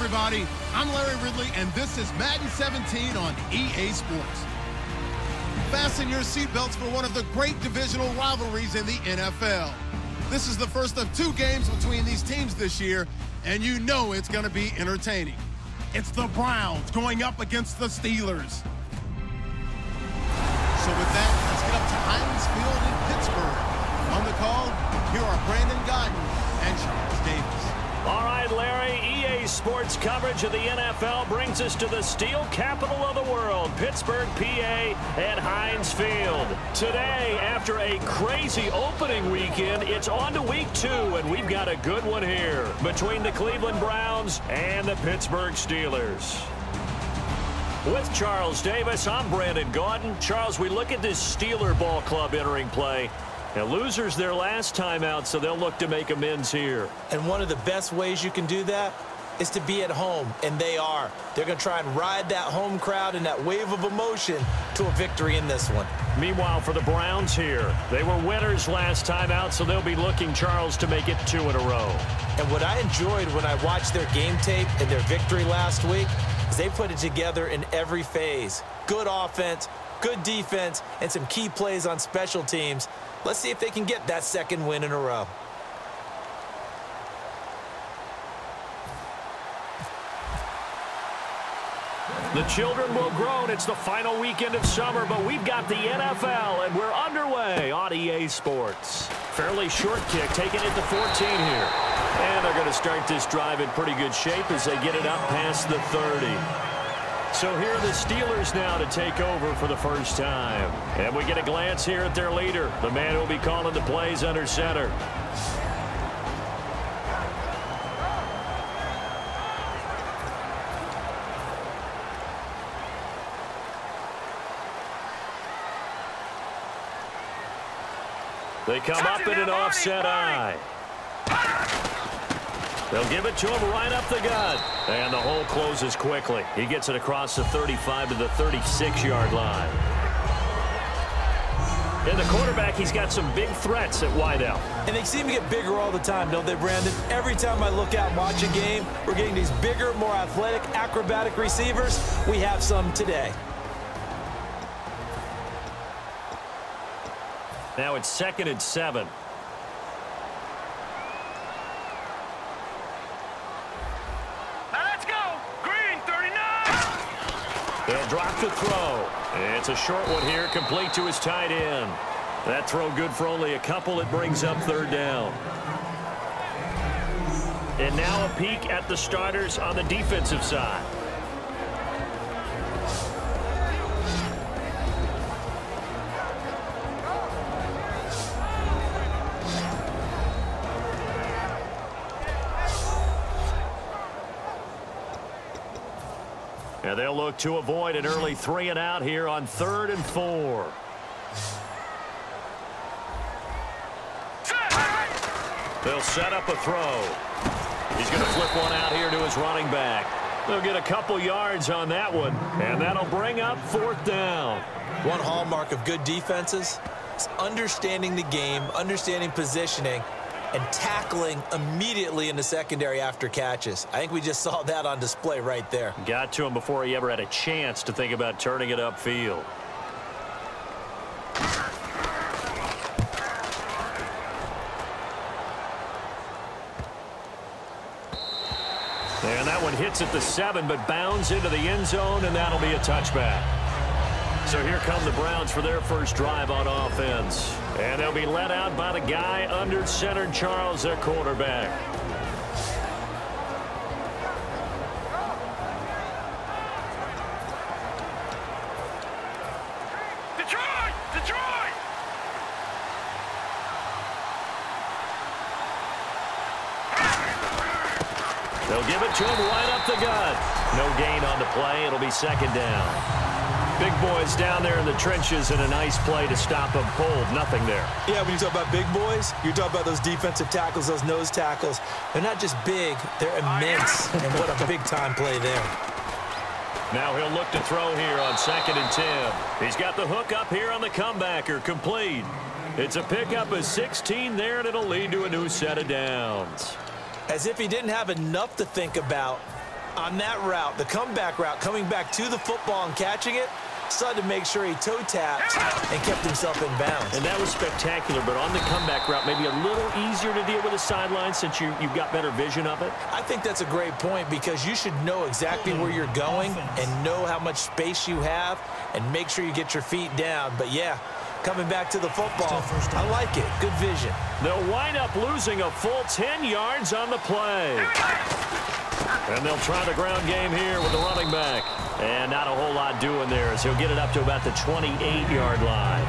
everybody. I'm Larry Ridley, and this is Madden 17 on EA Sports. Fasten your seatbelts for one of the great divisional rivalries in the NFL. This is the first of 2 games between these teams this year, and you know it's going to be entertaining. It's the Browns going up against the Steelers. So with that, let's get up to Heinz Field in Pittsburgh. On the call, here are Brandon Godden and Charles Davis. All right, Larry, EA Sports coverage of the NFL brings us to the steel capital of the world, Pittsburgh, PA, at Heinz Field. Today, after a crazy opening weekend, it's on to week 2, and we've got a good one here between the Cleveland Browns and the Pittsburgh Steelers. With Charles Davis, I'm Brandon Gaudin. Charles, we look at this Steeler ball club entering play. Now, losers their last time out, so they'll look to make amends here. And one of the best ways you can do that is to be at home, and they are. They're going to try and ride that home crowd and that wave of emotion to a victory in this one. Meanwhile, for the Browns here, they were winners last time out, so they'll be looking, Charles, to make it 2 in a row. And what I enjoyed when I watched their game tape and their victory last week is they put it together in every phase. Good offense, good defense, and some key plays on special teams. Let's see if they can get that 2nd win in a row. The children will groan. It's the final weekend of summer, but we've got the NFL, and we're underway on EA Sports. Fairly short kick, taking it to 14 here. And they're going to start this drive in pretty good shape as they get it up past the 30. So here are the Steelers now to take over for the first time. And we get a glance here at their leader, the man who will be calling the plays under center. They come up in an offset eye. They'll give it to him right up the gut. And the hole closes quickly. He gets it across the 35 to the 36-yard line. And the quarterback, he's got some big threats at wideout. And they seem to get bigger all the time, don't they, Brandon? Every time I look out and watch a game, we're getting these bigger, more athletic, acrobatic receivers. We have some today. Now it's 2nd and 7. They'll drop the throw. It's a short one here, complete to his tight end. That throw good for only a couple. It brings up 3rd down. And now a peek at the starters on the defensive side. And they'll look to avoid an early 3 and out here on 3rd and 4. They'll set up a throw. He's going to flip one out here to his running back. They'll get a couple yards on that one, and that'll bring up 4th down. One hallmark of good defenses is understanding the game, understanding positioning, and tackling immediately in the secondary after catches. I think we just saw that on display right there. Got to him before he ever had a chance to think about turning it upfield. And that one hits at the 7, but bounds into the end zone, and that'll be a touchback. So here come the Browns for their first drive on offense. And they'll be led out by the guy under center, Charles, their quarterback. Detroit! Detroit! They'll give it to him right up the gut. No gain on the play. It'll be 2nd down. Big boys down there in the trenches and a nice play to stop them cold. Nothing there. Yeah, when you talk about big boys, you're talking about those defensive tackles, those nose tackles. They're not just big, they're immense. And what a big-time play there. Now he'll look to throw here on 2nd and 10. He's got the hook up here on the comebacker, complete. It's a pickup of 16 there, and it'll lead to a new set of downs. As if he didn't have enough to think about, On that route, the comeback route, coming back to the football and catching it, decided to make sure he toe tapped and kept himself in bounds. And that was spectacular, but on the comeback route, maybe a little easier to deal with the sideline since you've got better vision of it. I think that's a great point because you should know exactly where you're going and know how much space you have and make sure you get your feet down. But, yeah, coming back to the football, I like it. Good vision. They'll wind up losing a full 10 yards on the play. And they'll try the ground game here with the running back. And not a whole lot doing there as he'll get it up to about the 28-yard line.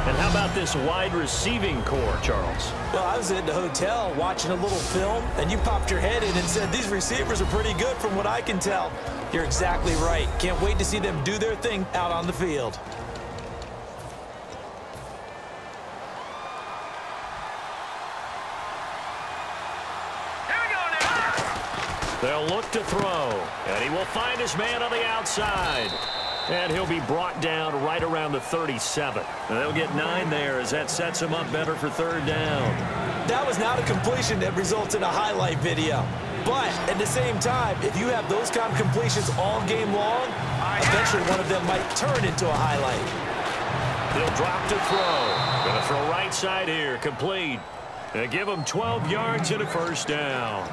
And how about this wide receiving core, Charles? Well, I was at the hotel watching a little film, and you popped your head in and said, these receivers are pretty good from what I can tell. You're exactly right. Can't wait to see them do their thing out on the field. They'll look to throw, and he will find his man on the outside. And he'll be brought down right around the 37. And they'll get 9 there as that sets him up better for third down. That was not a completion that results in a highlight video. But at the same time, if you have those kind of completions all game long, eventually one of them might turn into a highlight. He'll drop to throw. Going to throw right side here, complete. And give him 12 yards and a first down.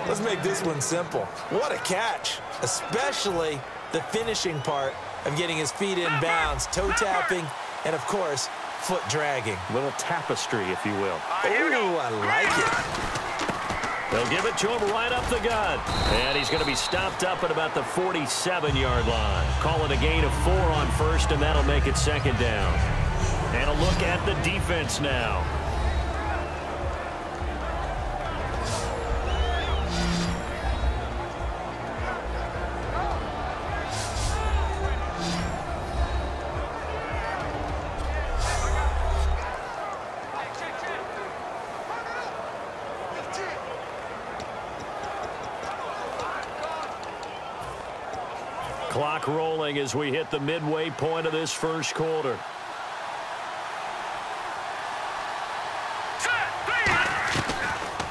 Let's make this one simple. What a catch, especially the finishing part of getting his feet in bounds, toe tapping, and, of course, foot dragging. A little tapestry, if you will. Ooh, I like it. They'll give it to him right up the gut. And he's going to be stopped up at about the 47-yard line. Call it a gain of 4 on first, and that'll make it second down. And a look at the defense now. Clock rolling as we hit the midway point of this first quarter.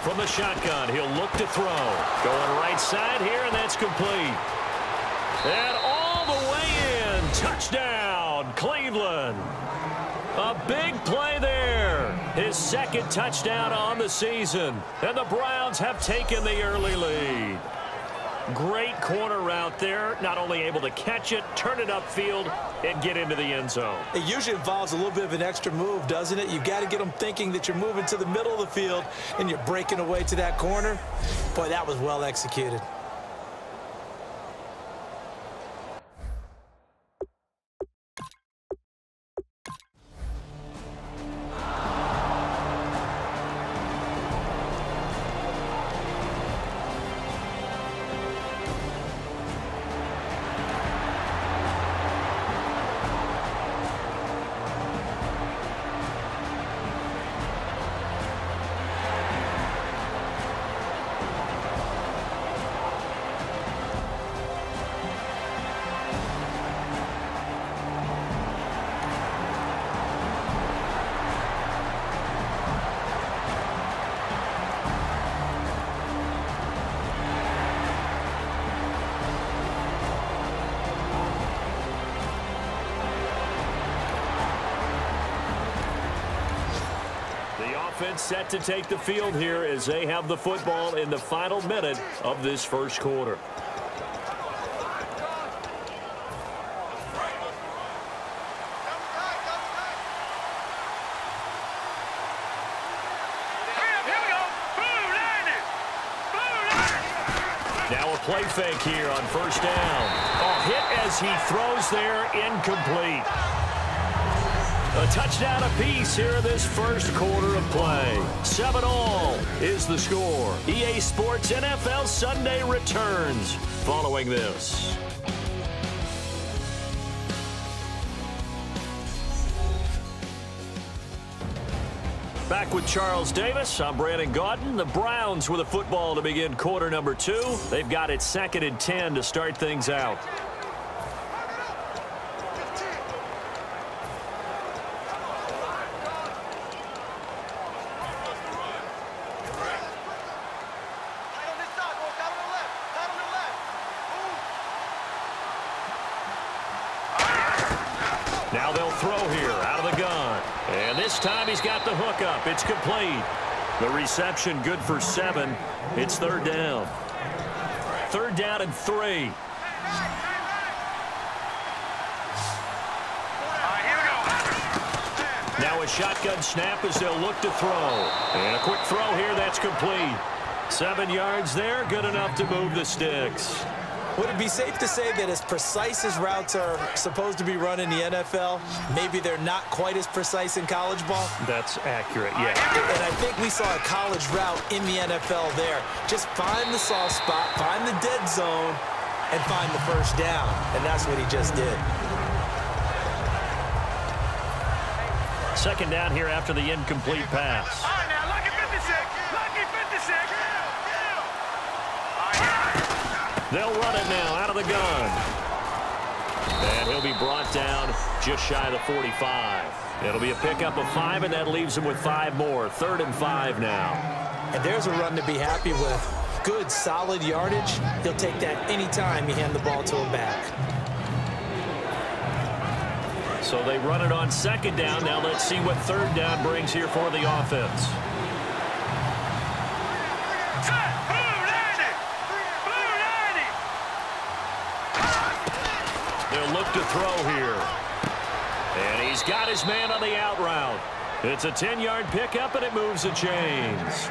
From the shotgun, he'll look to throw. Going right side here, and that's complete. And all the way in. Touchdown, Cleveland. A big play there. His second touchdown on the season. And the Browns have taken the early lead. Great corner route there. Not only able to catch it, turn it upfield, and get into the end zone. It usually involves a little bit of an extra move, doesn't it? You've got to get them thinking that you're moving to the middle of the field and you're breaking away to that corner. Boy, that was well executed. Set to take the field here as they have the football in the final minute of this first quarter. Now a play fake here on first down. A hit as he throws there, incomplete. A touchdown apiece here in this first quarter of play. 7-all is the score. EA Sports NFL Sunday returns following this. Back with Charles Davis. I'm Brandon Gaudin. The Browns with a football to begin quarter number 2. They've got it 2nd and 10 to start things out. Now they'll throw here out of the gun. And this time he's got the hook up. It's complete. The reception good for 7. It's third down. Third down and 3. Now a shotgun snap as they'll look to throw. And a quick throw here, that's complete. 7 yards there, good enough to move the sticks. Would it be safe to say that as precise as routes are supposed to be run in the NFL, maybe they're not quite as precise in college ball? That's accurate, yeah. And I think we saw a college route in the NFL there. Just find the soft spot, find the dead zone, and find the first down. And that's what he just did. Second down here after the incomplete pass. All right, now, lucky 56. Lucky 56. They'll run it now out of the gun. And he'll be brought down just shy of the 45. It'll be a pickup of 5, and that leaves him with 5 more. 3rd and 5 now. And there's a run to be happy with. Good, solid yardage. He'll take that anytime you hand the ball to him back. So they run it on second down. Now let's see what third down brings here for the offense. They'll look to throw here. And he's got his man on the out route. It's a 10-yard pickup, and it moves the chains.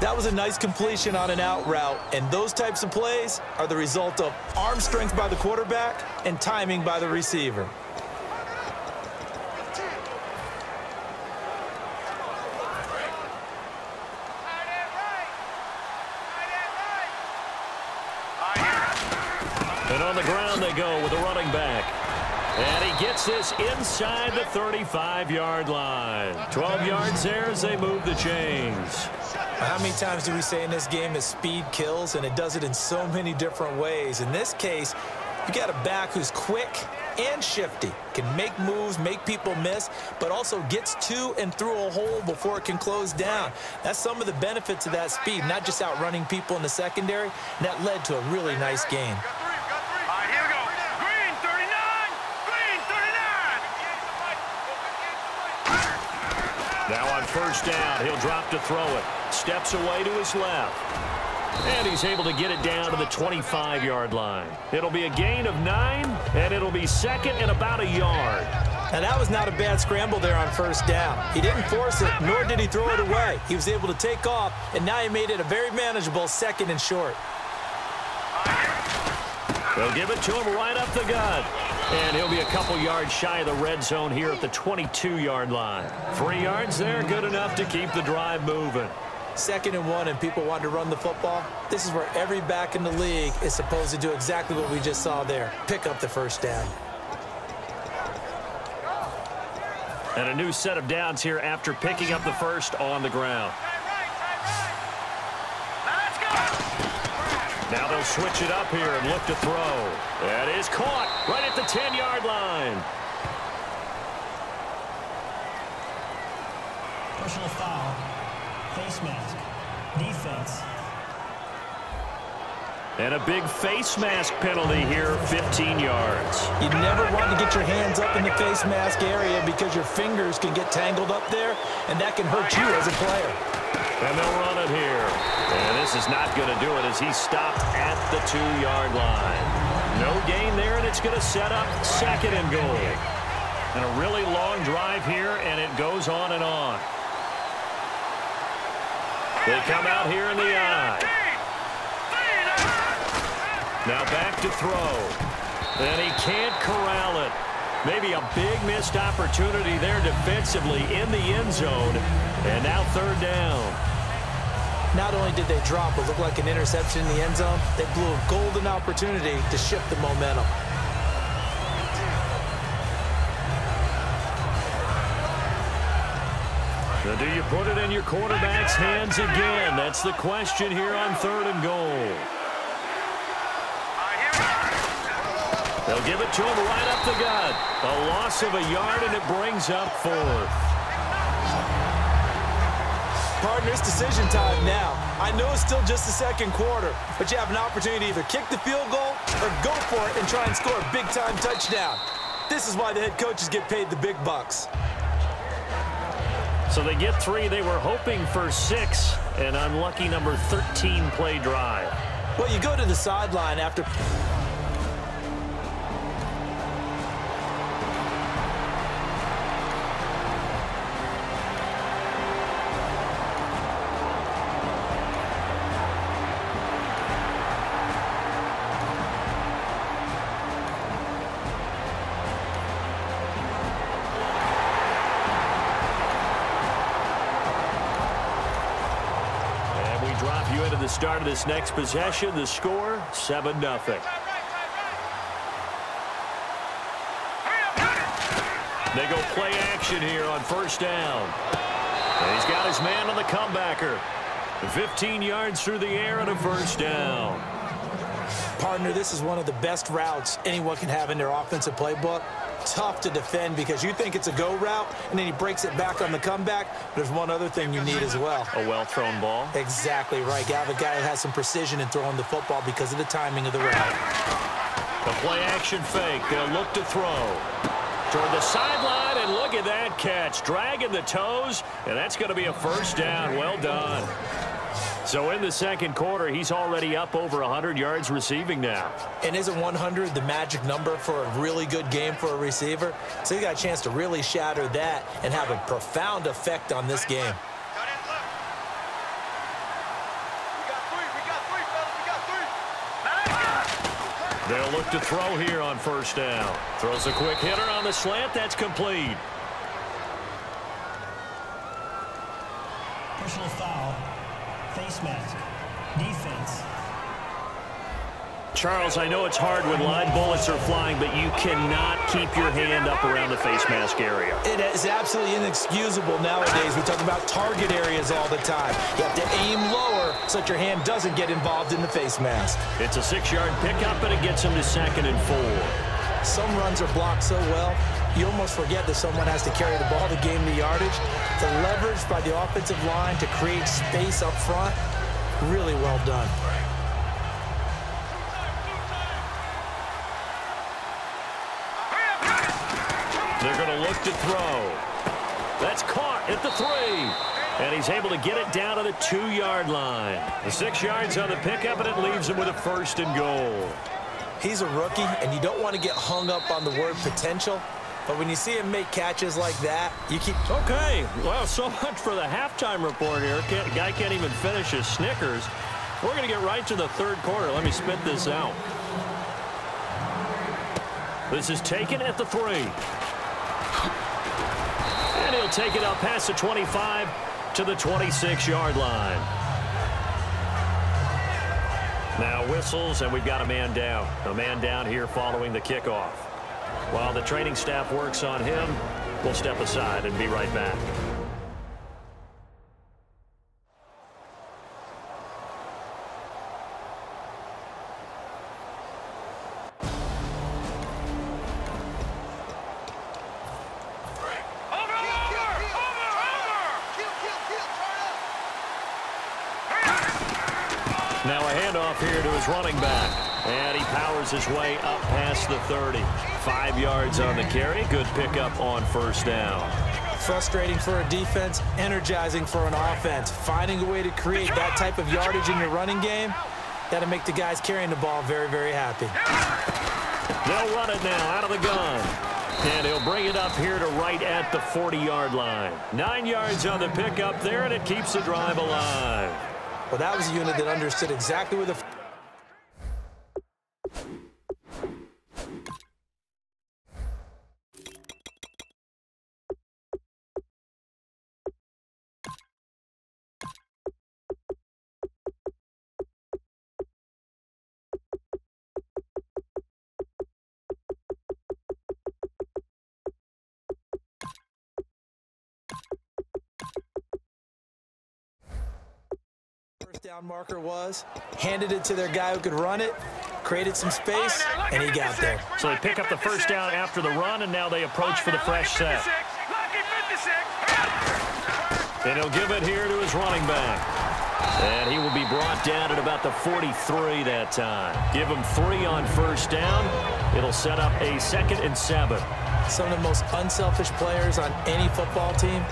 That was a nice completion on an out route, and those types of plays are the result of arm strength by the quarterback and timing by the receiver. And on the ground they go with the running back. And he gets this inside the 35-yard line. 12 yards there as they move the chains. How many times do we say in this game that speed kills, and it does it in so many different ways? In this case, you got a back who's quick and shifty, can make moves, make people miss, but also gets to and through a hole before it can close down. That's some of the benefits of that speed, not just outrunning people in the secondary, and that led to a really nice game. Now on first down, he'll drop to throw it. Steps away to his left. And he's able to get it down to the 25-yard line. It'll be a gain of 9, and it'll be second and about a yard. Now that was not a bad scramble there on first down. He didn't force it, nor did he throw it away. He was able to take off, and now he made it a very manageable 2nd and short. They'll give it to him right up the gut. And he'll be a couple yards shy of the red zone here at the 22-yard line. 3 yards there, good enough to keep the drive moving. 2nd and 1, and people want to run the football. This is where every back in the league is supposed to do exactly what we just saw there. Pick up the first down. And a new set of downs here after picking up the first on the ground. Now they'll switch it up here and look to throw. That is caught right at the 10-yard line. Personal foul, face mask, defense. And a big face mask penalty here, 15 yards. You never want to get your hands up in the face mask area because your fingers can get tangled up there, and that can hurt you as a player. And they'll run it here. And this is not going to do it as he stopped at the 2-yard line. No gain there, and it's going to set up 2nd and goal. And a really long drive here, and it goes on and on. They come out here in the eye. Now back to throw. And he can't corral it. Maybe a big missed opportunity there defensively in the end zone. And now 3rd down. Not only did they drop what looked like an interception in the end zone, they blew a golden opportunity to shift the momentum. Now, do you put it in your quarterback's hands again? That's the question here on 3rd and goal. They'll give it to him right up the gut. A loss of a yard, and it brings up 4th. Partner, it's decision time now. I know it's still just the second quarter, but you have an opportunity to either kick the field goal or go for it and try and score a big-time touchdown. This is why the head coaches get paid the big bucks. So they get 3. They were hoping for 6. An unlucky number 13 play drive. Well, you go to the sideline after... Drop you into the start of this next possession. The score, 7-0. They go play action here on first down. And he's got his man on the comebacker. 15 yards through the air and a first down. Partner, this is one of the best routes anyone can have in their offensive playbook. Tough to defend because you think it's a go route, and then he breaks it back on the comeback. There's one other thing you need as well. A well-thrown ball. Exactly right. You have a guy who has some precision in throwing the football because of the timing of the route. The play-action fake. They'll look to throw. Toward the sideline, and look at that catch. Dragging the toes, and that's going to be a first down. Well done. So in the second quarter, he's already up over 100 yards receiving now. And isn't 100 the magic number for a really good game for a receiver? So he got a chance to really shatter that and have a profound effect on this game. They'll look to throw here on first down. Throws a quick hitter on the slant. That's complete. Personal foul. Face mask. Defense. Charles, I know it's hard when live bullets are flying, but you cannot keep your hand up around the face mask area. It is absolutely inexcusable nowadays. We talk about target areas all the time. You have to aim lower so that your hand doesn't get involved in the face mask. It's a 6-yard pickup, and it gets him to 2nd and 4. Some runs are blocked so well, you almost forget that someone has to carry the ball to gain the yardage. The leverage by the offensive line to create space up front, really well done. They're going to look to throw. That's caught at the 3. And he's able to get it down to the 2-yard line. The 6 yards on the pickup, and it leaves him with a 1st and goal. He's a rookie, and you don't want to get hung up on the word potential. But when you see him make catches like that, you keep... Okay, well, so much for the halftime report here. Guy can't even finish his Snickers. We're going to get right to the third quarter. Let me spit this out. This is taken at the 3. And he'll take it up past the 25 to the 26-yard line. Now whistles, and we've got a man down. A man down here following the kickoff. While the training staff works on him, we'll step aside and be right back. Now a handoff here to his running back. And he powers his way up past the 30. 5 yards on the carry. Good pickup on first down. Frustrating for a defense, energizing for an offense. Finding a way to create that type of yardage in your running game, that'll make the guys carrying the ball very, very happy. They'll run it now out of the gun. And he'll bring it up here to right at the 40-yard line. 9 yards on the pickup there, and it keeps the drive alive. Well, that was a unit that understood exactly where the... down marker was, handed it to their guy who could run it, created some space, and he got there. So they pick up the first down after the run, and now they approach for the fresh set. And he'll give it here to his running back. And he will be brought down at about the 43 that time. Give him 3 on first down. It'll set up a 2nd and 7. Some of the most unselfish players on any football team,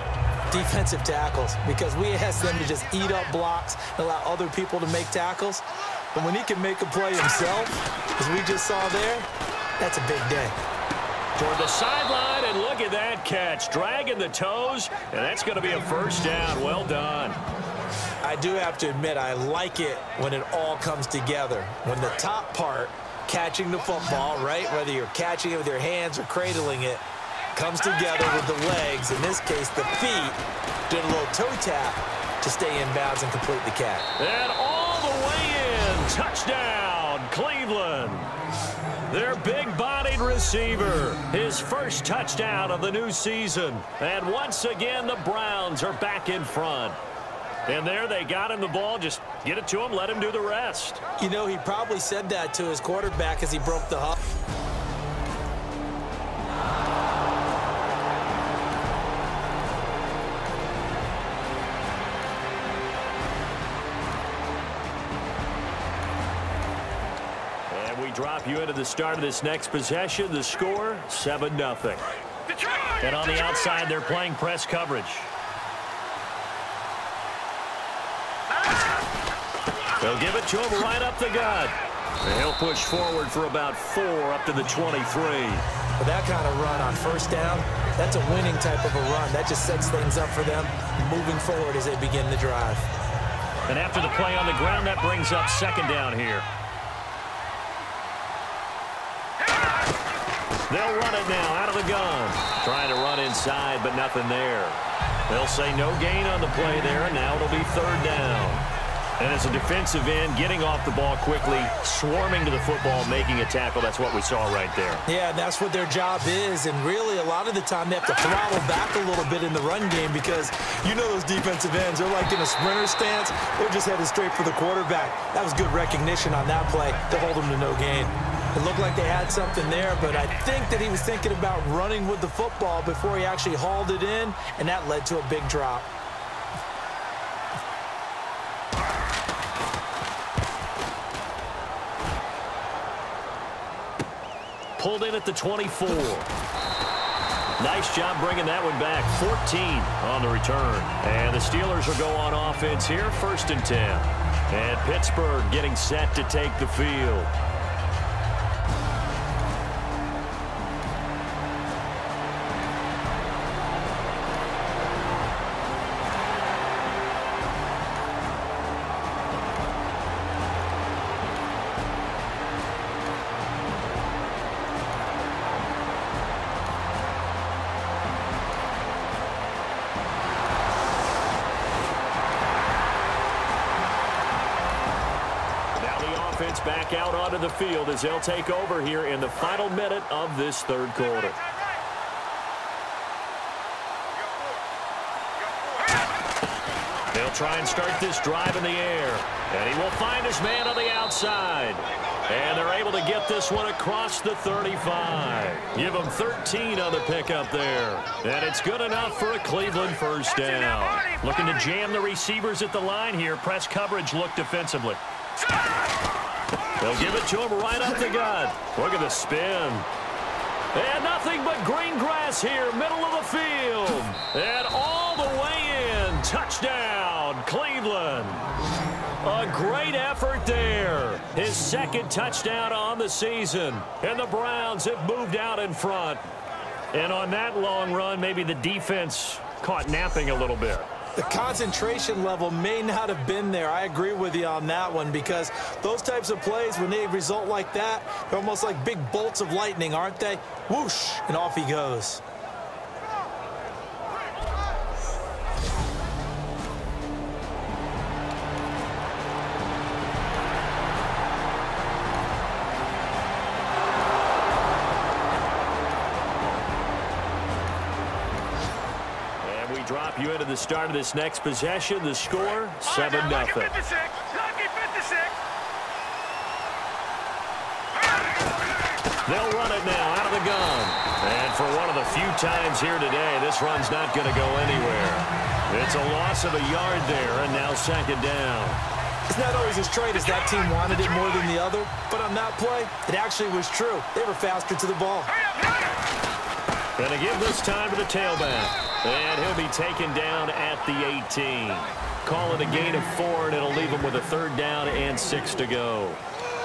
defensive tackles, because we ask them to just eat up blocks and allow other people to make tackles. But when he can make a play himself, as we just saw there, that's a big day. Toward the sideline, and look at that catch. Dragging the toes, and that's going to be a first down. Well done. I do have to admit, I like it when it all comes together. When the top part, catching the football, right, whether you're catching it with your hands or cradling it, comes together with the legs. In this case, the feet, did a little toe tap to stay in bounds and complete the catch. And all the way in. Touchdown, Cleveland. Their big-bodied receiver, his first touchdown of the new season. And once again, the Browns are back in front. And there they got him the ball. Just get it to him, let him do the rest. You know, he probably said that to his quarterback as he broke the huddle. Drop you into the start of this next possession. The score, 7-0. And on the outside, they're playing press coverage. They'll give it to him right up the gut. And he'll push forward for about 4 up to the 23. With that kind of run on first down, that's a winning type of a run. That just sets things up for them moving forward as they begin the drive. And after the play on the ground, that brings up 2nd down here. They'll run it now out of the gun. Trying to run inside, but nothing there. They'll say no gain on the play there, and now it'll be 3rd down. And as a defensive end, getting off the ball quickly, swarming to the football, making a tackle, that's what we saw right there. Yeah, that's what their job is, and really a lot of the time they have to throttle back a little bit in the run game because you know those defensive ends, they're like in a sprinter stance. They're just headed straight for the quarterback. That was good recognition on that play to hold them to no gain. It looked like they had something there, but I think that he was thinking about running with the football before he actually hauled it in, and that led to a big drop. Pulled in at the 24. Nice job bringing that one back. 14 on the return. And the Steelers will go on offense here, 1st and 10. And Pittsburgh getting set to take the field. Back out onto the field as they'll take over here in the final minute of this 3rd quarter. They'll try and start this drive in the air. And he will find his man on the outside. And they're able to get this one across the 35. Give them 13 on the pickup there. And it's good enough for a Cleveland first down. Looking to jam the receivers at the line here. Press coverage look defensively. They'll give it to him right up the gut. Look at the spin. And nothing but green grass here, middle of the field. And all the way in. Touchdown, Cleveland. A great effort there. His 2nd touchdown on the season. And the Browns have moved out in front. And on that long run, maybe the defense caught napping a little bit. The concentration level may not have been there. I agree with you on that one because those types of plays, when they result like that, they're almost like big bolts of lightning, aren't they? Whoosh, and off he goes. Drop you into the start of this next possession. The score, 7-0. Lucky 56. They'll run it now out of the gun. And for one of the few times here today, this run's not going to go anywhere. It's a loss of a yard there, and now second down. It's not always as straight as that team wanted it more than the other, but on that play, it actually was true. They were faster to the ball. Gonna give this time to the tailback, and he'll be taken down at the 18. Call it a gain of 4, and it'll leave him with a 3rd down and 6 to go.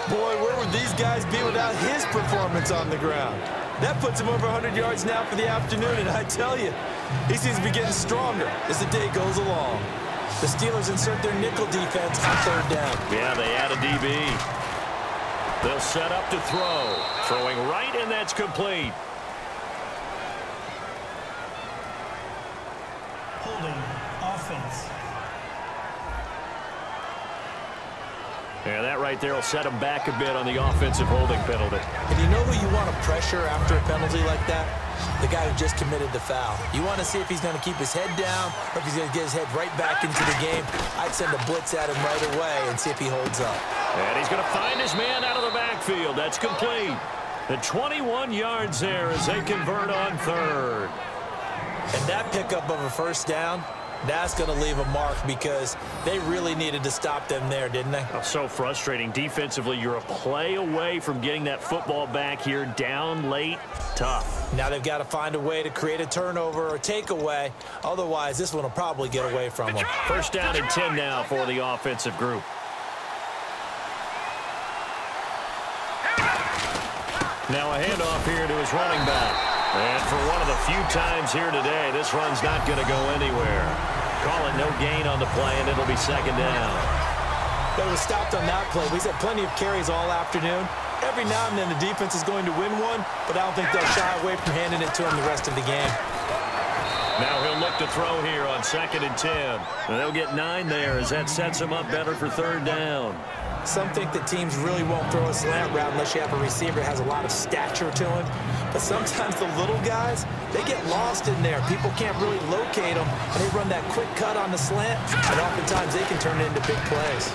Boy, where would these guys be without his performance on the ground? That puts him over 100 yards now for the afternoon, and I tell you, he seems to be getting stronger as the day goes along. The Steelers insert their nickel defense on 3rd down. Yeah, they add a DB. They'll set up to throw. Throwing right, and that's complete. Holding offense. Yeah, that right there will set him back a bit on the offensive holding penalty. And you know who you want to pressure after a penalty like that? The guy who just committed the foul. You want to see if he's going to keep his head down or if he's going to get his head right back into the game. I'd send a blitz at him right away and see if he holds up. And he's going to find his man out of the backfield. That's complete. The 21 yards there as they convert on 3rd. And that pickup of a 1st down, that's going to leave a mark because they really needed to stop them there, didn't they? Oh, so frustrating. Defensively, you're a play away from getting that football back here down late. Tough. Now they've got to find a way to create a turnover or takeaway. Otherwise, this one will probably get away from them. 1st down and 10 now for the offensive group. Now a handoff here to his running back. And for one of the few times here today, this run's not going to go anywhere. Call it no gain on the play, and it'll be 2nd down. They were stopped on that play. We've had plenty of carries all afternoon. Every now and then the defense is going to win one, but I don't think they'll shy away from handing it to him the rest of the game. Now he'll look to throw here on 2nd and 10. And they'll get 9 there as that sets him up better for 3rd down. Some think that teams really won't throw a slant route unless you have a receiver that has a lot of stature to him. But sometimes the little guys, they get lost in there. People can't really locate them, and they run that quick cut on the slant, and oftentimes they can turn it into big plays.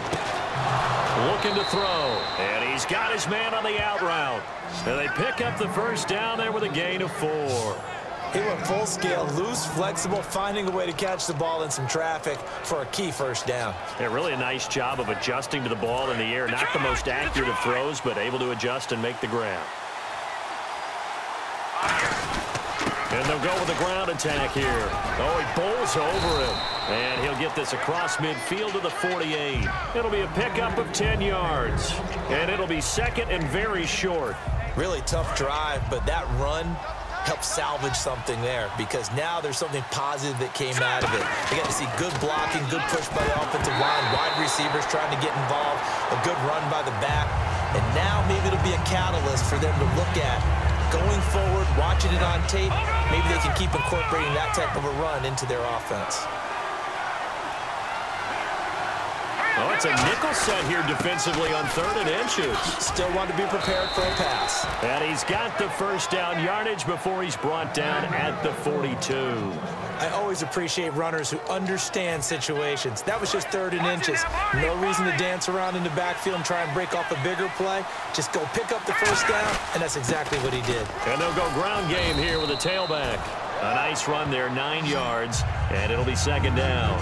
Looking to throw, and he's got his man on the out route. And they pick up the 1st down there with a gain of 4. He went full scale, loose, flexible, finding a way to catch the ball in some traffic for a key 1st down. Yeah, really a nice job of adjusting to the ball in the air. Not the most accurate of throws, but able to adjust and make the grab. And they'll go with a ground attack here. Oh, he bowls over him. And he'll get this across midfield to the 48. It'll be a pickup of 10 yards. And it'll be 2nd and very short. Really tough drive, but that run help salvage something there because now there's something positive that came out of it. They got to see good blocking, good push by the offensive line, wide receivers trying to get involved, a good run by the back, and now maybe it'll be a catalyst for them to look at going forward, watching it on tape. Maybe they can keep incorporating that type of a run into their offense. Oh, it's a nickel set here defensively on 3rd and inches. Still want to be prepared for a pass. And he's got the 1st down yardage before he's brought down at the 42. I always appreciate runners who understand situations. That was just 3rd and inches. No reason to dance around in the backfield and try and break off a bigger play. Just go pick up the 1st down, and that's exactly what he did. And they'll go ground game here with a tailback. A nice run there, 9 yards, and it'll be 2nd down.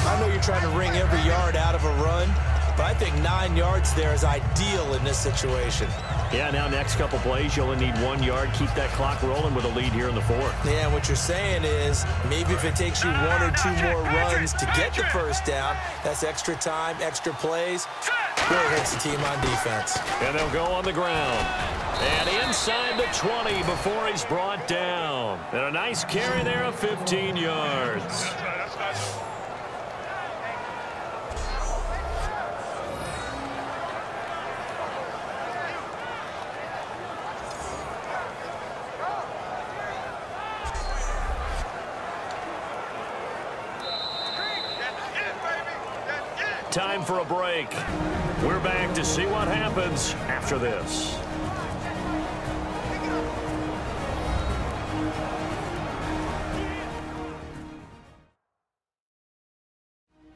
I know you're trying to wring every yard out of a run, but I think 9 yards there is ideal in this situation. Yeah, now next couple plays, you only need 1 yard. Keep that clock rolling with a lead here in the 4th. Yeah, and what you're saying is maybe if it takes you 1 or 2 more runs to get the 1st down, that's extra time, extra plays. Really hurts the team on defense. And they'll go on the ground. And inside the 20 before he's brought down. And a nice carry there of 15 yards. Time for a break. We're back to see what happens after this.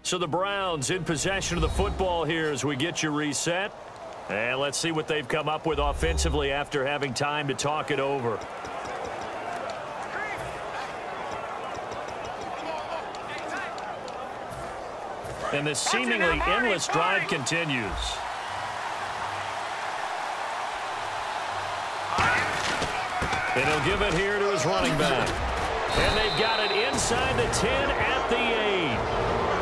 So the Browns in possession of the football here as we get you reset. And let's see what they've come up with offensively after having time to talk it over. And this seemingly endless drive continues. And he'll give it here to his running back. And they've got it inside the 10 at the 8.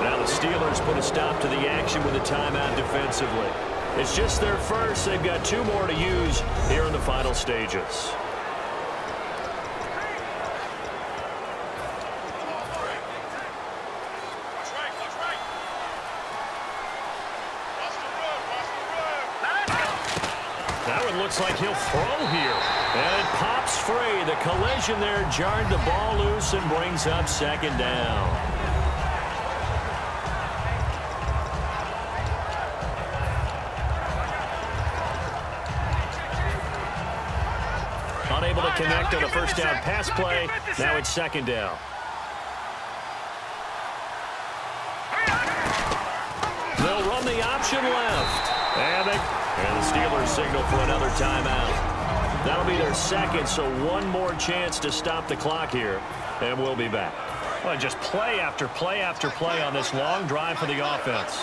Now the Steelers put a stop to the action with a timeout defensively. It's just their first. They've got 2 more to use here in the final stages. That one looks like he'll throw here. And it pops free. The collision there jarred the ball loose and brings up 2nd down. Unable to connect on the first down pass play. Now it's 2nd down. They'll run the option left. And the Steelers signal for another timeout. That'll be their 2nd, so 1 more chance to stop the clock here. And we'll be back. Well, just play after play after play on this long drive for the offense.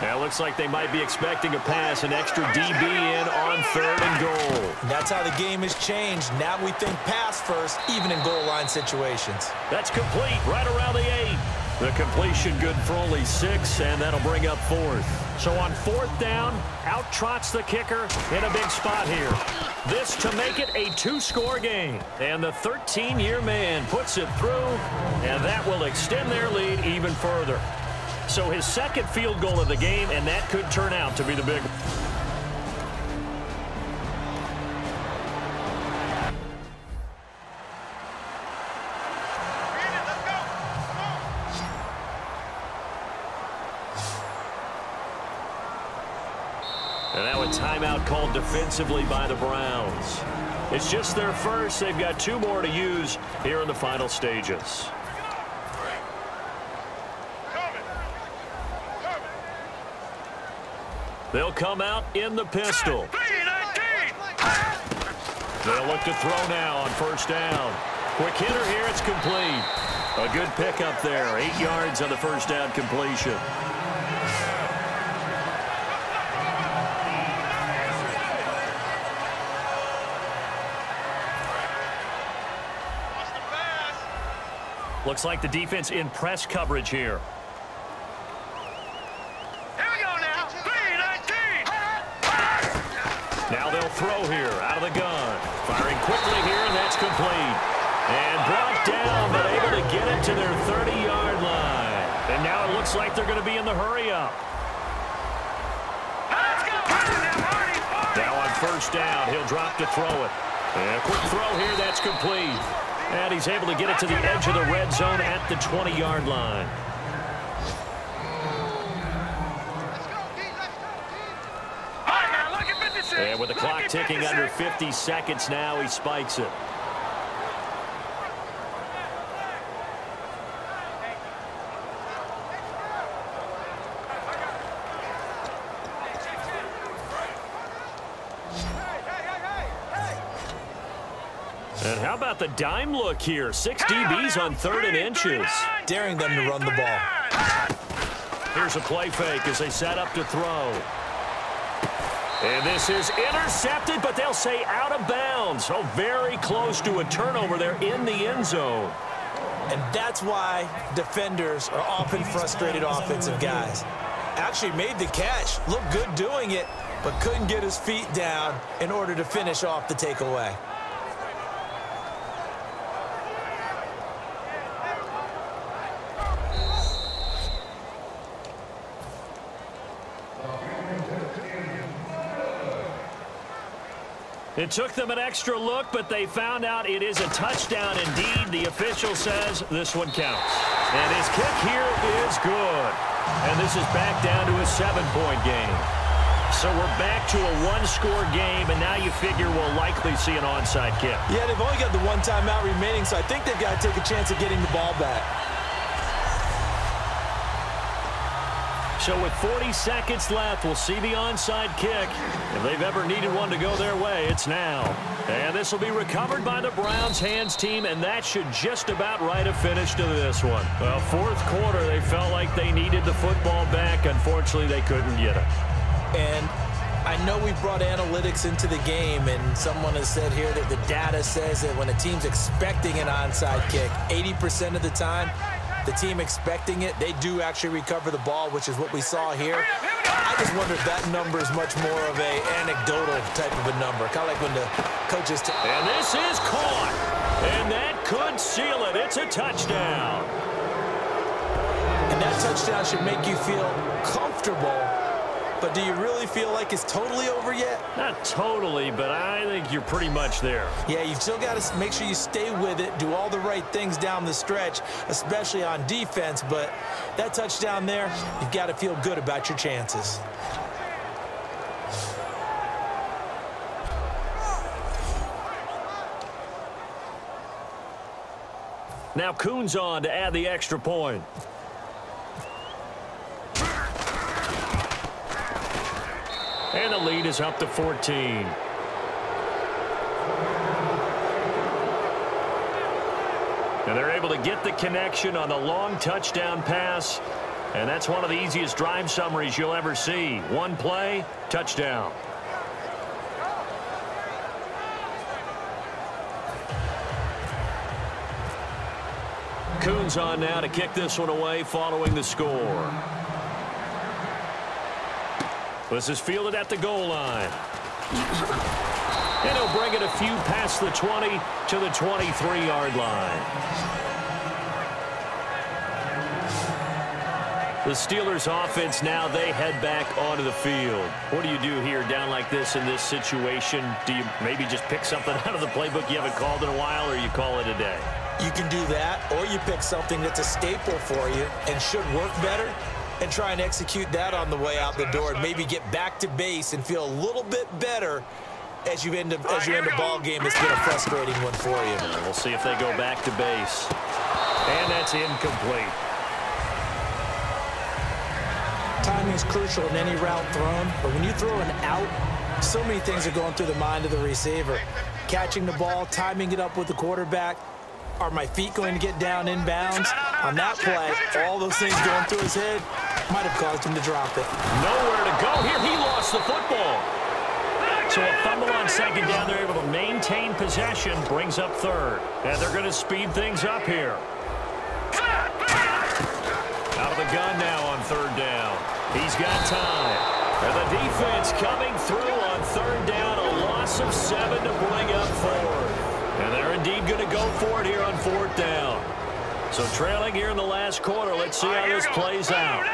Now it looks like they might be expecting a pass, an extra DB in on 3rd and goal. That's how the game has changed. Now we think pass first, even in goal line situations. That's complete right around the 8. The completion good for only 6, and that'll bring up 4th. So on 4th down, out trots the kicker in a big spot here. This to make it a 2-score game. And the 13-year man puts it through, and that will extend their lead even further. So his 2nd field goal of the game, and that could turn out to be the big one. And now a timeout called defensively by the Browns. It's just their first. They've got 2 more to use here in the final stages. They'll come out in the pistol. They'll look to throw now on 1st down. Quick hitter here. It's complete. A good pickup there. 8 yards on the 1st down completion. Looks like the defense in press coverage here. Here we go now. 3-19. Now they'll throw here out of the gun. Firing quickly here, and that's complete. And brought down, but able to get it to their 30-yard line. And now it looks like they're going to be in the hurry-up. Let's go. Now on 1st down, he'll drop to throw it. And a quick throw here, that's complete. And he's able to get it to the edge of the red zone at the 20-yard line. And with the clock ticking under 50 seconds now, he spikes it. And how about the dime look here? 6 DBs on 3rd and inches. Daring them to run the ball. Here's a play fake as they set up to throw. And this is intercepted, but they'll say out of bounds. So very close to a turnover there in the end zone. And that's why defenders are often frustrated offensive guys. Actually made the catch, looked good doing it, but couldn't get his feet down in order to finish off the takeaway. It took them an extra look, but they found out it is a touchdown indeed. The official says this one counts. And his kick here is good. And this is back down to a 7-point game. So we're back to a 1-score game, and now you figure we'll likely see an onside kick. Yeah, they've only got the 1 timeout remaining, so I think they've got to take a chance at getting the ball back. So with 40 seconds left, we'll see the onside kick. If they've ever needed one to go their way, it's now. And this will be recovered by the Browns hands team, and that should just about write a finish to this one. Well, fourth quarter, they felt like they needed the football back. Unfortunately, they couldn't get it. And I know we brought analytics into the game, and someone has said here that the data says that when a team's expecting an onside kick, 80% of the time, the team expecting it, they do actually recover the ball, which is what we saw here. I just wonder if that number is much more of an anecdotal type of a number, kind of like when the coaches... And this is caught, and that could seal it. It's a touchdown. And that touchdown should make you feel comfortable. But do you really feel like it's totally over yet? Not totally, but I think you're pretty much there. Yeah, you've still got to make sure you stay with it, do all the right things down the stretch, especially on defense. But that touchdown there, you've got to feel good about your chances. Now Kuhn's on to add the extra point. And the lead is up to 14. And they're able to get the connection on the long touchdown pass. And that's one of the easiest drive summaries you'll ever see. One play, touchdown. Kuhn's on now to kick this one away following the score. This is fielded at the goal line. And he'll bring it a few past the 20 to the 23-yard line. The Steelers offense now, they head back onto the field. What do you do here down like this in this situation? Do you maybe just pick something out of the playbook you haven't called in a while, or you call it a day? You can do that, or you pick something that's a staple for you and should work better, and try and execute that on the way out the door and maybe get back to base and feel a little bit better as you end a ball game that's been a frustrating one for you. We'll see if they go back to base. And that's incomplete. Timing is crucial in any route thrown, but when you throw an out, so many things are going through the mind of the receiver. Catching the ball, timing it up with the quarterback. Are my feet going to get down inbounds? On that play, all those things going through his head might have caused him to drop it. Nowhere to go here. He lost the football. So a fumble on second down. They're able to maintain possession. Brings up third. And they're going to speed things up here. Out of the gun now on third down. He's got time. And the defense coming through on third down. A loss of 7 to bring up fourth. And they're indeed going to go for it here on fourth down. So trailing here in the last quarter. Let's see how this plays out.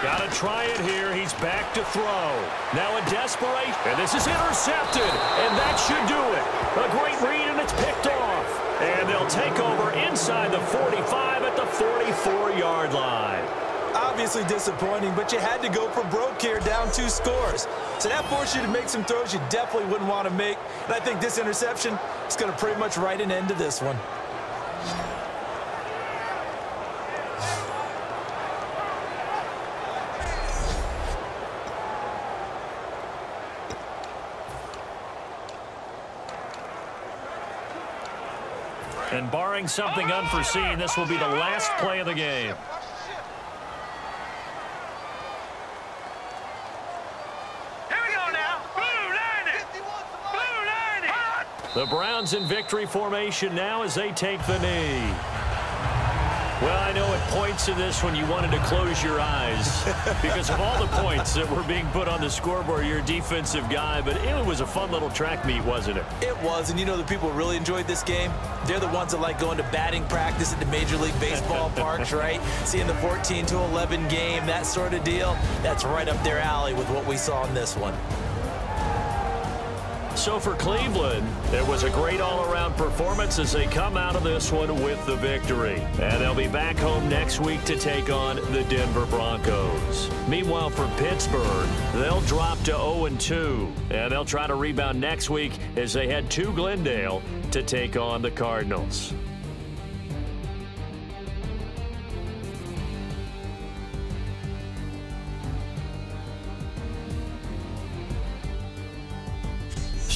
Got to try it here. He's back to throw. Now in desperation. And this is intercepted. And that should do it. A great read, and it's picked off. And they'll take over inside the 45 at the 44-yard line. Obviously disappointing, but you had to go for broke here, down 2 scores. So that forced you to make some throws you definitely wouldn't want to make. And I think this interception is going to pretty much write an end to this one. And barring something unforeseen, this will be the last play of the game. The Browns in victory formation now as they take the knee. Well, I know at points in this when you wanted to close your eyes because of all the points that were being put on the scoreboard. You're a defensive guy, but it was a fun little track meet, wasn't it? It was, and you know the people who really enjoyed this game? They're the ones that like going to batting practice at the Major League Baseball parks, right? Seeing the 14-11 game, that sort of deal. That's right up their alley with what we saw in this one. So for Cleveland, it was a great all-around performance as they come out of this one with the victory. And they'll be back home next week to take on the Denver Broncos. Meanwhile, for Pittsburgh, they'll drop to 0-2. And they'll try to rebound next week as they head to Glendale to take on the Cardinals.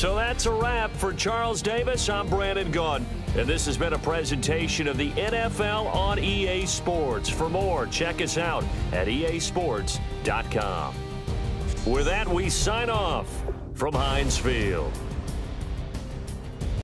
So that's a wrap for Charles Davis. I'm Brandon Gaudin, and this has been a presentation of the NFL on EA Sports. For more, check us out at easports.com. With that, we sign off from Heinz Field.